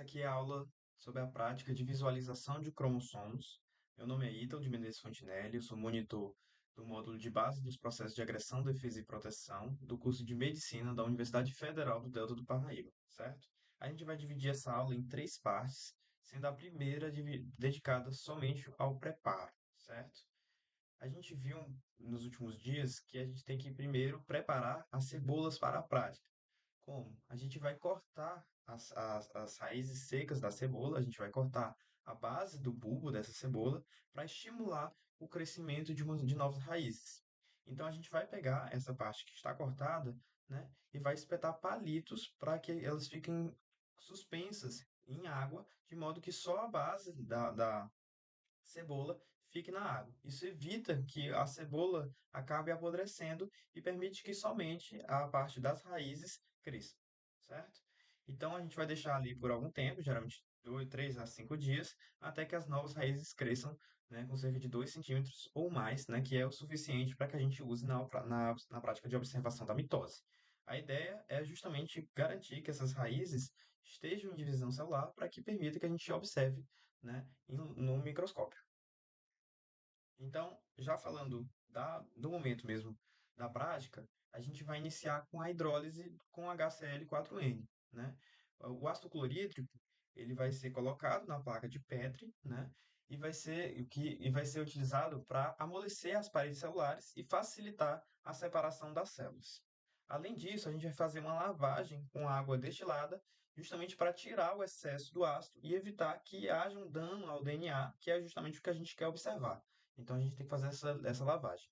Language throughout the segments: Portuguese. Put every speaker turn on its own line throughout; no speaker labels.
Essa aqui é a aula sobre a prática de visualização de cromossomos. Meu nome é Ítalo de Menezes Fontinelli, eu sou monitor do módulo de base dos processos de agressão, defesa e proteção do curso de Medicina da Universidade Federal do Delta do Parnaíba, certo? A gente vai dividir essa aula em três partes, sendo a primeira dedicada somente ao preparo, certo? A gente viu nos últimos dias que a gente tem que primeiro preparar as cebolas para a prática. Como? A gente vai cortar as raízes secas da cebola, a gente vai cortar a base do bulbo dessa cebola para estimular o crescimento de novas raízes. Então a gente vai pegar essa parte que está cortada, né, e vai espetar palitos para que elas fiquem suspensas em água, de modo que só a base da cebola fique na água. Isso evita que a cebola acabe apodrecendo e permite que somente a parte das raízes cresça, certo? Então a gente vai deixar ali por algum tempo, geralmente 2, 3 a 5 dias, até que as novas raízes cresçam, né, com cerca de 2 centímetros ou mais, né, que é o suficiente para que a gente use na prática de observação da mitose. A ideia é justamente garantir que essas raízes estejam em divisão celular para que permita que a gente observe, né, no microscópio. Então, já falando do momento mesmo da prática, a gente vai iniciar com a hidrólise com HCl4N, né? O ácido clorídrico, ele vai ser colocado na placa de Petri, né? E vai ser utilizado para amolecer as paredes celulares e facilitar a separação das células. Além disso, a gente vai fazer uma lavagem com água destilada, justamente para tirar o excesso do ácido e evitar que haja um dano ao DNA, que é justamente o que a gente quer observar. Então a gente tem que fazer essa lavagem.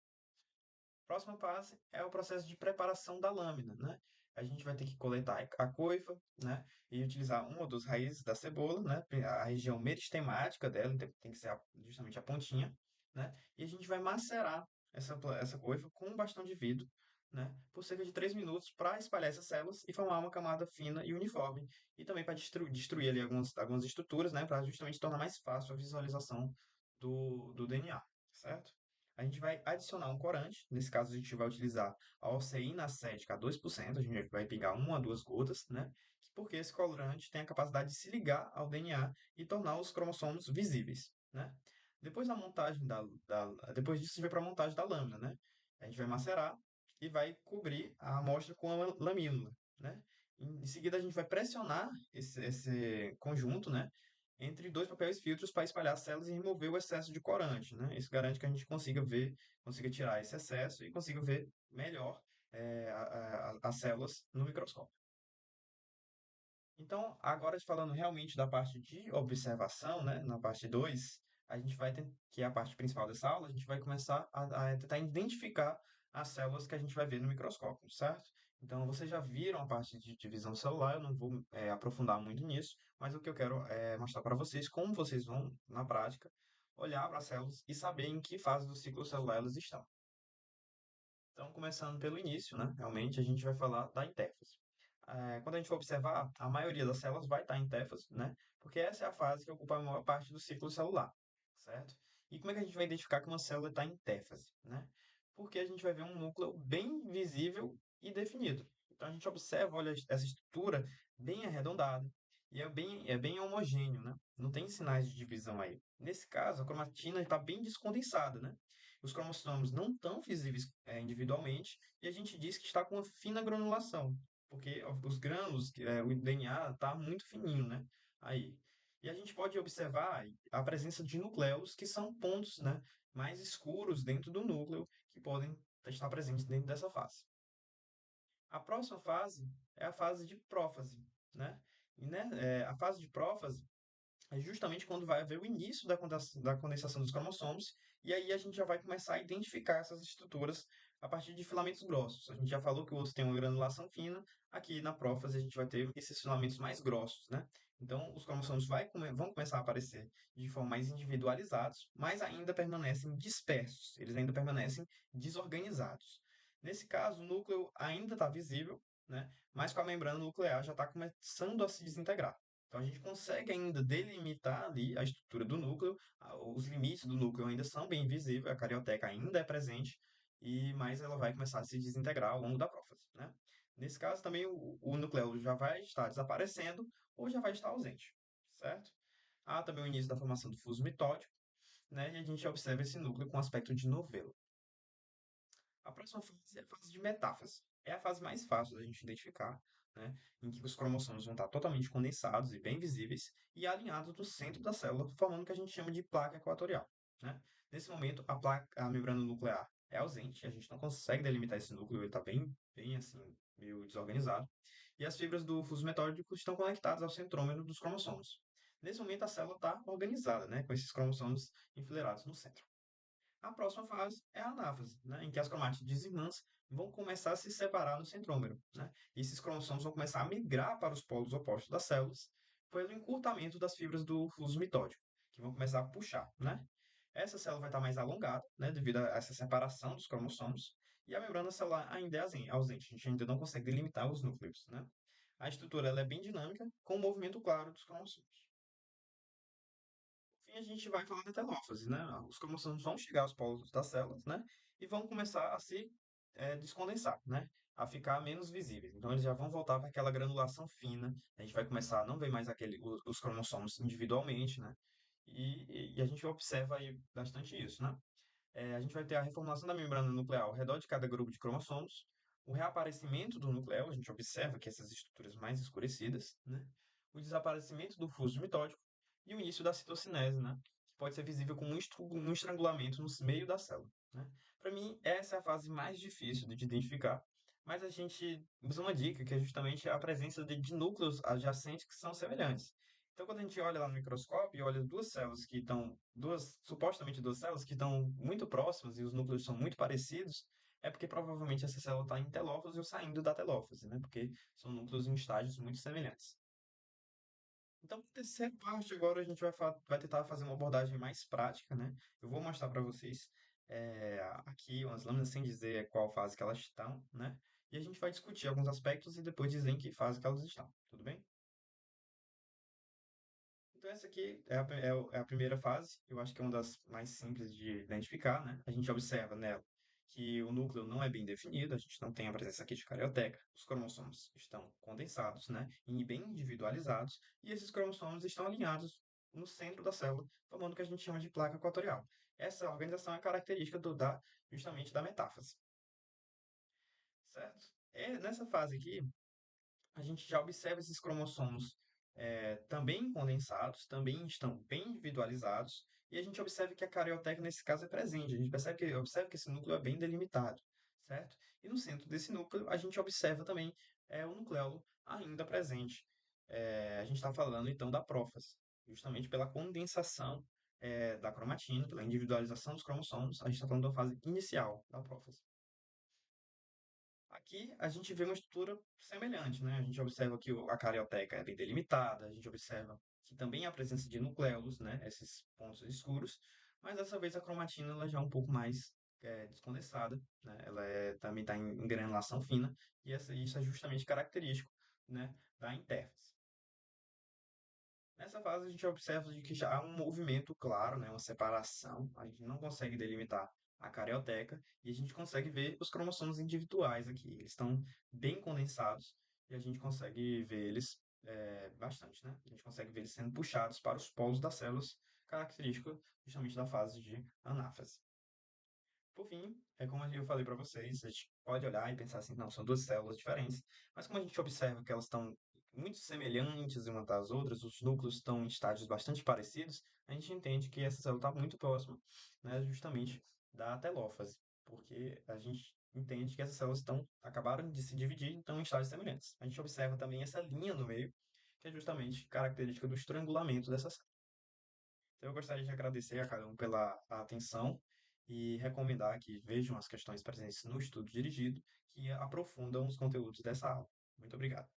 Próxima fase é o processo de preparação da lâmina, né? A gente vai ter que coletar a coifa, né? E utilizar uma ou duas raízes da cebola, né? A região meristemática dela, então tem que ser justamente a pontinha, né? E a gente vai macerar essa coifa com um bastão de vidro, né? Por cerca de 3 minutos para espalhar essas células e formar uma camada fina e uniforme. E também para destruir ali algumas estruturas, né? Para justamente tornar mais fácil a visualização do DNA, certo? A gente vai adicionar um corante, nesse caso a gente vai utilizar a oceína acética a 2%, a gente vai pegar uma a duas gotas, né? Porque esse corante tem a capacidade de se ligar ao DNA e tornar os cromossomos visíveis, né? Depois da montagem depois disso, a gente vai para a montagem da lâmina, né? A gente vai macerar e vai cobrir a amostra com a lamínula, né? Em seguida, a gente vai pressionar esse conjunto, né? Entre dois papéis filtros para espalhar as células e remover o excesso de corante, né? Isso garante que a gente consiga ver, consiga tirar esse excesso e consiga ver melhor as células no microscópio. Então, agora falando realmente da parte de observação, né? Na parte 2, a gente vai ter, que é a parte principal dessa aula, a gente vai começar a tentar identificar as células que a gente vai ver no microscópio, certo? Então, vocês já viram a parte de divisão celular, eu não vou aprofundar muito nisso, mas o que eu quero é mostrar para vocês como vocês vão, na prática, olhar para as células e saber em que fase do ciclo celular elas estão. Então, começando pelo início, né? Realmente a gente vai falar da intéfase. Quando a gente for observar, a maioria das células vai estar em intéfase, né? Porque essa é a fase que ocupa a maior parte do ciclo celular, certo? E como é que a gente vai identificar que uma célula está em intéfase, né? Porque a gente vai ver um núcleo bem visível e definido. Então a gente observa, olha essa estrutura bem arredondada e é bem homogêneo, né? Não tem sinais de divisão aí. Nesse caso, a cromatina está bem descondensada, né? Os cromossomos não estão visíveis individualmente e a gente diz que está com uma fina granulação, porque os grânulos, o DNA está muito fininho, né? Aí. E a gente pode observar a presença de nucleus, que são pontos, né, mais escuros dentro do núcleo, que podem estar presentes dentro dessa fase. A próxima fase é a fase de prófase, né? E, né, a fase de prófase é justamente quando vai haver o início da condensação dos cromossomos, e aí a gente já vai começar a identificar essas estruturas a partir de filamentos grossos. A gente já falou que o outro tem uma granulação fina, aqui na prófase a gente vai ter esses filamentos mais grossos, né? Então, os cromossomos vão começar a aparecer de forma mais individualizados, mas ainda permanecem dispersos, eles ainda permanecem desorganizados. Nesse caso, o núcleo ainda está visível, né? Mas com a membrana nuclear já está começando a se desintegrar. Então a gente consegue ainda delimitar ali a estrutura do núcleo, os limites do núcleo ainda são bem visíveis, a carioteca ainda é presente, mas ela vai começar a se desintegrar ao longo da prófase, né? Nesse caso também o núcleo já vai estar desaparecendo ou já vai estar ausente. certo? Há também o início da formação do fuso mitótico, né? E a gente observa esse núcleo com aspecto de novelo. A próxima fase é a fase de metáfase. É a fase mais fácil da gente identificar, né? Em que os cromossomos vão estar totalmente condensados e bem visíveis e alinhados no centro da célula, formando o que a gente chama de placa equatorial, né? Nesse momento, a membrana nuclear é ausente, a gente não consegue delimitar esse núcleo, ele está bem assim, meio desorganizado. E as fibras do fuso metódico estão conectadas ao centrômero dos cromossomos. Nesse momento, a célula está organizada, né? Com esses cromossomos enfileirados no centro. A próxima fase é a anáfase, né, em que as cromátides irmãs vão começar a se separar no centrômero, né? E esses cromossomos vão começar a migrar para os polos opostos das células pelo encurtamento das fibras do fuso mitótico, que vão começar a puxar, né? Essa célula vai estar mais alongada, né, devido a essa separação dos cromossomos, e a membrana celular ainda é ausente, a gente ainda não consegue delimitar os núcleos, né? A estrutura ela é bem dinâmica, com um movimento claro dos cromossomos. Fim, a gente vai falar da telófase, né? Os cromossomos vão chegar aos polos das células, né? E vão começar a se descondensar, né? A ficar menos visíveis. Então, eles já vão voltar para aquela granulação fina. A gente vai começar a não ver mais os cromossomos individualmente, né? E a gente observa aí bastante isso, né? A gente vai ter a reformulação da membrana nuclear ao redor de cada grupo de cromossomos, o reaparecimento do núcleo, a gente observa que essas estruturas mais escurecidas, né? O desaparecimento do fuso mitótico e o início da citocinese, né? Que pode ser visível como um estrangulamento no meio da célula, né? Para mim, essa é a fase mais difícil de identificar, mas a gente usa uma dica que é justamente a presença de núcleos adjacentes que são semelhantes. Então, quando a gente olha lá no microscópio e olha supostamente duas células que estão muito próximas e os núcleos são muito parecidos, é porque provavelmente essa célula está em telófase ou saindo da telófase, né? Porque são núcleos em estágios muito semelhantes. Então, na terceira parte, agora a gente vai tentar fazer uma abordagem mais prática, né? Eu vou mostrar para vocês aqui umas lâminas sem dizer qual fase que elas estão, né? E a gente vai discutir alguns aspectos e depois dizer em que fase que elas estão, tudo bem? Então, essa aqui é a primeira fase, eu acho que é uma das mais simples de identificar, né? A gente observa nela que o núcleo não é bem definido, a gente não tem a presença aqui de carioteca, os cromossomos estão condensados, né? E bem individualizados, e esses cromossomos estão alinhados no centro da célula, formando o que a gente chama de placa equatorial. Essa organização é característica justamente da metáfase, certo? Nessa fase aqui, a gente já observa esses cromossomos também condensados, também estão bem individualizados, e a gente observa que a carioteca, nesse caso, é presente. A gente observa que esse núcleo é bem delimitado, certo? E no centro desse núcleo, a gente observa também o nucleolo ainda presente. A gente está falando, então, da prófase, justamente pela condensação da cromatina, pela individualização dos cromossomos, a gente está falando da fase inicial da prófase. Aqui a gente vê uma estrutura semelhante, né? A gente observa que a carioteca é bem delimitada, a gente observa que também há presença de nucleolos, né? Esses pontos escuros, mas dessa vez a cromatina ela já é um pouco mais descondensada, né? Ela também está em granulação fina, e isso é justamente característico, né, da intérfase. Nessa fase, a gente observa de que já há um movimento claro, né, uma separação. A gente não consegue delimitar a carioteca e a gente consegue ver os cromossomos individuais aqui. Eles estão bem condensados e a gente consegue ver eles bastante, né? A gente consegue ver eles sendo puxados para os polos das células, característica justamente da fase de anáfase. Por fim, é como eu falei para vocês, a gente pode olhar e pensar assim, não, são duas células diferentes, mas como a gente observa que elas estão muito semelhantes umas das outras, os núcleos estão em estágios bastante parecidos, a gente entende que essa célula está muito próxima, né, justamente da telófase, porque a gente entende que essas células acabaram de se dividir, então em estágios semelhantes. A gente observa também essa linha no meio, que é justamente característica do estrangulamento dessa célula. Então, eu gostaria de agradecer a cada um pela atenção e recomendar que vejam as questões presentes no estudo dirigido, que aprofundam os conteúdos dessa aula. Muito obrigado.